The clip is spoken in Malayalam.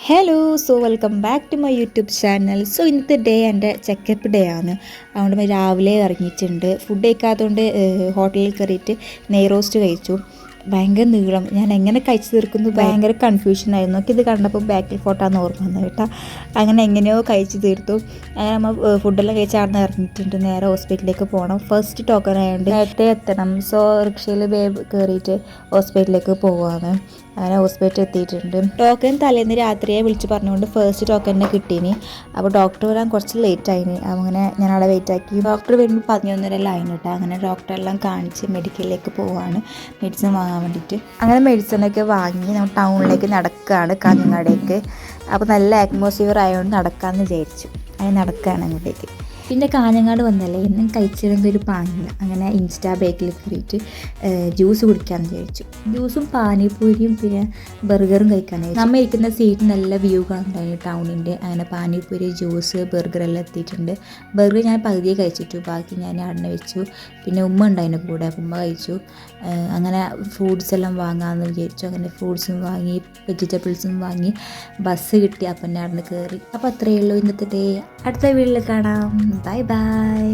Hello so welcome back to my YouTube channel. So ഇന്നത്തെ ഡേ എൻ്റെ ചെക്കപ്പ് ഡേ ആണ്. അതുകൊണ്ട് രാവിലെ ഇറങ്ങിയിട്ടുണ്ട്. ഫുഡ് കഴിക്കാത്തതുകൊണ്ട് ഹോട്ടലിൽ കയറിയിട്ട് നെയ് റോസ്റ്റ് കഴിച്ചു. ഭയങ്കര നീളം, ഞാൻ എങ്ങനെ കഴിച്ചു തീർക്കുന്നു ഭയങ്കര കൺഫ്യൂഷനായിരുന്നു. ഇത് കണ്ടപ്പോൾ ബാക്കിൽ ഫോട്ടോന്ന് ഓർമ്മ വന്നു കേട്ടോ. അങ്ങനെ എങ്ങനെയോ കഴിച്ചു തീർത്തു. അങ്ങനെ നമ്മൾ ഫുഡെല്ലാം കഴിച്ച് അവിടെ നിന്ന് ഇറങ്ങിയിട്ടുണ്ട്. നേരെ ഹോസ്പിറ്റലിലേക്ക് പോകണം. ഫസ്റ്റ് ടോക്കൺ ആയതുകൊണ്ട് നേരത്തെ എത്തണം. സോ റിക്ഷയിൽ കയറിയിട്ട് ഹോസ്പിറ്റലിലേക്ക് പോവാണ്. അങ്ങനെ ഹോസ്പിറ്റലിൽ എത്തിയിട്ടുണ്ട്. ടോക്കൺ തലേന്ന് രാത്രിയെ വിളിച്ച് പറഞ്ഞുകൊണ്ട് ഫസ്റ്റ് ടോക്കണിനെ കിട്ടീനി. അപ്പോൾ ഡോക്ടർ വരാൻ കുറച്ച് ലേറ്റ് ആയിന്. അങ്ങനെ ഞാൻ അവിടെ വെയിറ്റ് ആക്കി. ഡോക്ടർ വരുമ്പോൾ 11:30 ലൈൻ ഇട്ടാൽ അങ്ങനെ ഡോക്ടറെല്ലാം കാണിച്ച് മെഡിക്കലിലേക്ക് പോവാണ് മെഡിസിൻ വാങ്ങാൻ വേണ്ടിയിട്ട്. അങ്ങനെ മെഡിസിനൊക്കെ വാങ്ങി നമ്മൾ ടൗണിലേക്ക് നടക്കുകയാണ്, കാഞ്ഞങ്ങാടേക്ക്. അപ്പോൾ നല്ല അറ്റ്മോസ്ഫിയർ ആയതുകൊണ്ട് നടക്കാമെന്ന് വിചാരിച്ചു. അങ്ങനെ നടക്കുകയാണ് അങ്ങോട്ടേക്ക്. പിന്നെ കാഞ്ഞങ്ങാട് വന്നല്ലേ, എന്നും കഴിച്ചിരുന്ന ഒരു പാനില്ല. അങ്ങനെ ഇൻസ്റ്റാ ബേക്കിൽ കയറിയിട്ട് ജ്യൂസ് കുടിക്കാമെന്ന് വിചാരിച്ചു. ജ്യൂസും പാനിപ്പൂരിയും പിന്നെ ബർഗറും കഴിക്കാനായി. നമ്മൾ ഇരിക്കുന്ന സീറ്റ് നല്ല വ്യൂ കാണുന്നുണ്ടായിരുന്നു ടൗണിൻ്റെ. അങ്ങനെ പാനിപ്പൂരി, ജ്യൂസ്, ബർഗറെല്ലാം എത്തിയിട്ടുണ്ട്. ബർഗർ ഞാൻ പകുതിയെ കഴിച്ചിട്ടു, ബാക്കി ഞാൻ അവിടെ വെച്ചു. പിന്നെ ഉമ്മ ഉണ്ടായിരുന്നു കൂടെ, ഉമ്മ കഴിച്ചു. അങ്ങനെ ഫ്രൂട്ട്സ് എല്ലാം വാങ്ങാമെന്ന് വിചാരിച്ചു. അങ്ങനെ ഫ്രൂട്ട്സും വാങ്ങി, വെജിറ്റബിൾസും വാങ്ങി. ബസ് കിട്ടി, അപ്പം ഞാൻ അവിടെ കയറി. അപ്പോൾ അത്രയേ ഉള്ളൂ ഇന്നത്തെ ഡേ. അടുത്ത വീട്ടിൽ കാണാം. Bye bye.